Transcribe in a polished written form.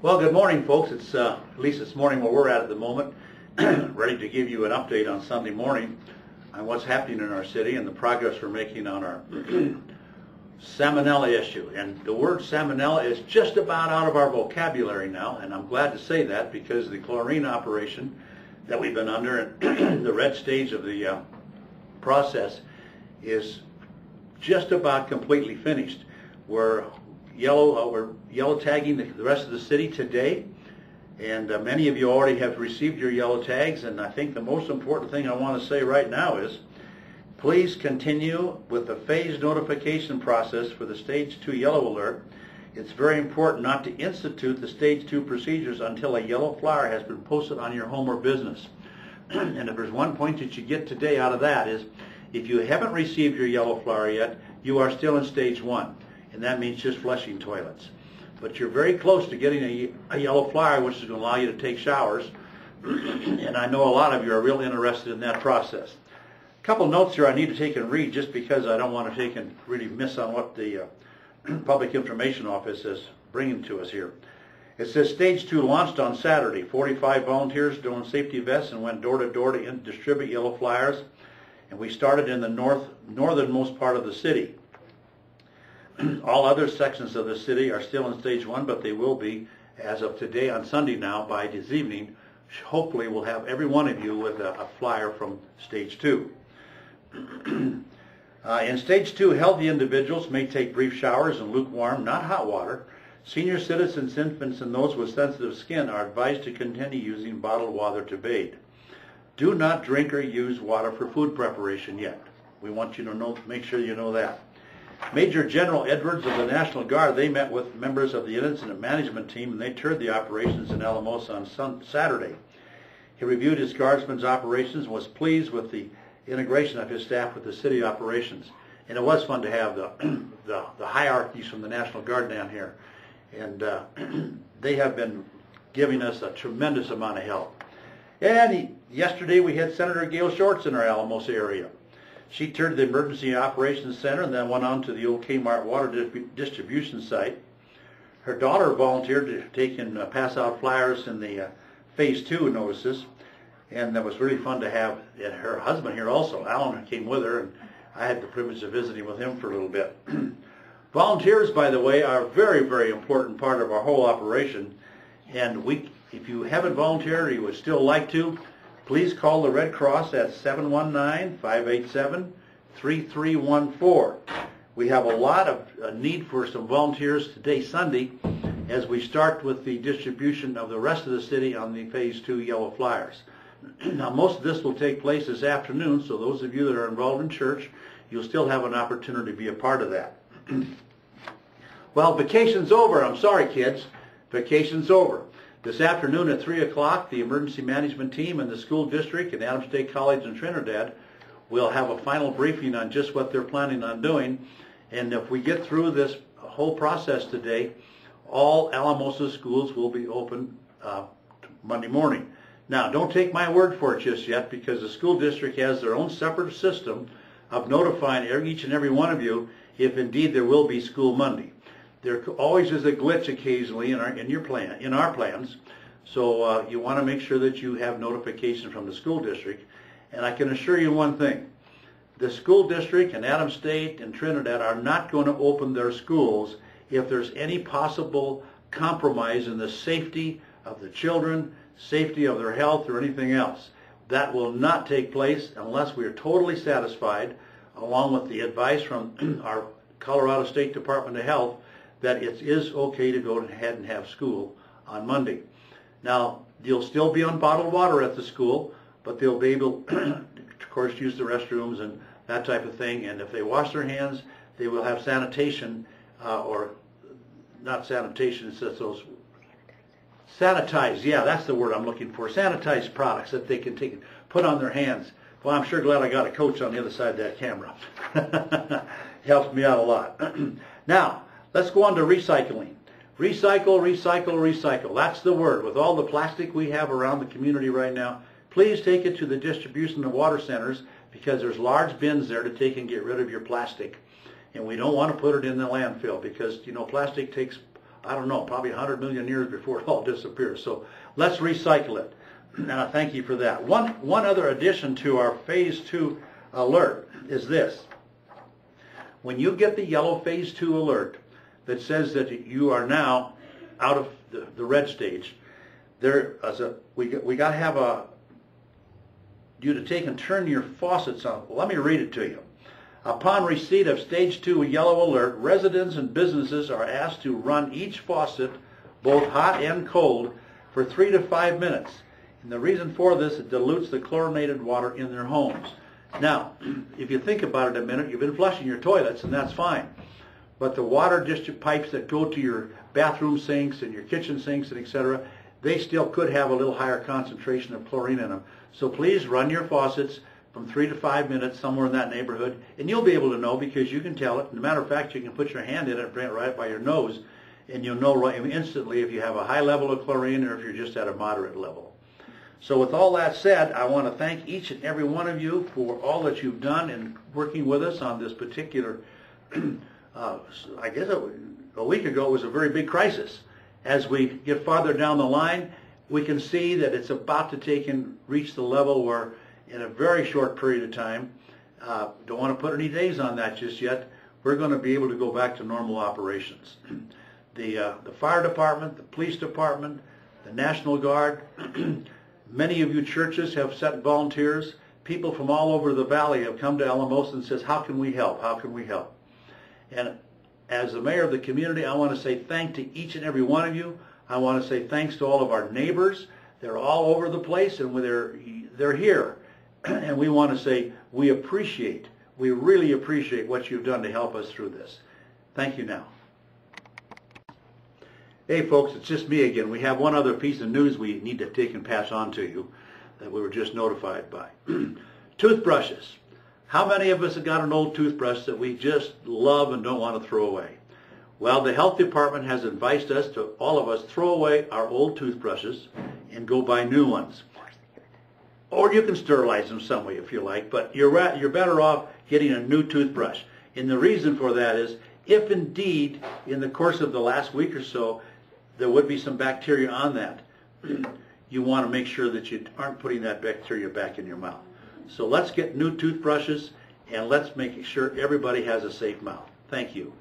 Well, good morning, folks. It's at least this morning where we're at the moment, ready to give you an update on Sunday morning on what's happening in our city and the progress we're making on our salmonella issue. And the word salmonella is just about out of our vocabulary now, and I'm glad to say that because the chlorine operation that we've been under in the red stage of the process is just about completely finished. We're yellow tagging the rest of the city today, and many of you already have received your yellow tags. And I think the most important thing I want to say right now is please continue with the phased notification process for the Stage 2 yellow alert. It's very important not to institute the Stage 2 procedures until a yellow flyer has been posted on your home or business. And if there's one point that you get today out of that is, if you haven't received your yellow flyer yet, you are still in Stage 1. And that means just flushing toilets. But you're very close to getting a yellow flyer, which is going to allow you to take showers. And I know a lot of you are real interested in that process. A couple notes here I need to take and read just because I don't want to take and really miss on what the Public Information Office is bringing to us here. It says Stage 2 launched on Saturday. 45 volunteers doing safety vests and went door to door to distribute yellow flyers. And we started in the northernmost part of the city. All other sections of the city are still in Stage 1, but they will be as of today on Sunday now. By this evening, hopefully we'll have every one of you with a flyer from Stage 2. In Stage 2, healthy individuals may take brief showers in lukewarm, not hot water. Senior citizens, infants, and those with sensitive skin are advised to continue using bottled water to bathe. Do not drink or use water for food preparation yet. We want you to make sure you know that. Major General Edwards of the National Guard, they met with members of the incident management team, and they toured the operations in Alamosa on Saturday. He reviewed his guardsmen's operations and was pleased with the integration of his staff with the city operations. And it was fun to have the hierarchies from the National Guard down here. And they have been giving us a tremendous amount of help. And yesterday we had Senator Gail Shorts in our Alamosa area. She toured the Emergency Operations Center and then went on to the old Kmart water distribution site. Her daughter volunteered to take and pass out flyers in the Phase 2 notices, and that was really fun to have her husband here also. Alan came with her, and I had the privilege of visiting with him for a little bit. Volunteers, by the way, are a very, very important part of our whole operation, and if you haven't volunteered or you would still like to, please call the Red Cross at 719-587-3314. We have a lot of need for some volunteers today, Sunday, as we start with the distribution of the rest of the city on the Phase 2 yellow flyers. Now, most of this will take place this afternoon, so those of you that are involved in church, you'll still have an opportunity to be a part of that. Well, vacation's over. I'm sorry, kids. Vacation's over. This afternoon at 3 o'clock, the emergency management team and the school district and Adams State College in Trinidad will have a final briefing on just what they're planning on doing. And if we get through this whole process today, all Alamosa schools will be open Monday morning. Now, don't take my word for it just yet, because the school district has their own separate system of notifying each and every one of you if indeed there will be school Monday. There always is a glitch occasionally in our plans, so you want to make sure that you have notification from the school district. And I can assure you one thing: the school district and Adams State and Trinidad are not going to open their schools if there's any possible compromise in the safety of the children, safety of their health, or anything else. That will not take place unless we are totally satisfied, along with the advice from our Colorado State Department of Health, that it is okay to go ahead and have school on Monday. Now, you'll still be on bottled water at the school, but they'll be able to, of course, use the restrooms and that type of thing. And if they wash their hands, they will have sanitation, or not sanitation, it's just those sanitized, yeah, that's the word I'm looking for, sanitized products that they can put on their hands. Well, I'm sure glad I got a coach on the other side of that camera. Helps me out a lot. Now, let's go on to recycling. Recycle, recycle, recycle. That's the word. With all the plastic we have around the community right now, please take it to the distribution of water centers, because there's large bins there to take and get rid of your plastic. And we don't want to put it in the landfill, because, you know, plastic takes I don't know, probably 100 million years before it all disappears. So let's recycle it. And I thank you for that. One other addition to our Phase 2 alert is this. When you get the yellow Phase 2 alert that says that you are now out of the red stage, we got to have you to take and turn your faucets on. Let me read it to you. Upon receipt of Stage 2 yellow alert, residents and businesses are asked to run each faucet, both hot and cold, for 3 to 5 minutes. And the reason for this, it dilutes the chlorinated water in their homes. Now, if you think about it a minute, you've been flushing your toilets, and that's fine. But the water district pipes that go to your bathroom sinks and your kitchen sinks and etc., they still could have a little higher concentration of chlorine in them. So please run your faucets from 3 to 5 minutes, somewhere in that neighborhood, and you'll be able to know because you can tell it. As a matter of fact, you can put your hand in it, bring it right by your nose, and you'll know right instantly if you have a high level of chlorine or if you're just at a moderate level. So with all that said, I want to thank each and every one of you for all that you've done in working with us on this particular, I guess a week ago it was a very big crisis. As we get farther down the line, we can see that it's about to take and reach the level where in a very short period of time, don't want to put any days on that just yet, we're going to be able to go back to normal operations. The fire department, the police department, the National Guard, many of you churches have sent volunteers. People from all over the valley have come to Alamosa and says, how can we help? How can we help? And as the mayor of the community, I want to say thanks to each and every one of you. I want to say thanks to all of our neighbors. They're all over the place, and they're here. And we want to say we really appreciate what you've done to help us through this. Thank you now. Hey folks, it's just me again. We have one other piece of news we need to take and pass on to you that we were just notified by. Toothbrushes. How many of us have got an old toothbrush that we just love and don't want to throw away? Well, the health department has advised us to, all of us, throw away our old toothbrushes and go buy new ones. Or you can sterilize them some way if you like, but you're better off getting a new toothbrush. And the reason for that is, if indeed, in the course of the last week or so, there would be some bacteria on that, you want to make sure that you aren't putting that bacteria back in your mouth. So let's get new toothbrushes, and let's make sure everybody has a safe mouth. Thank you.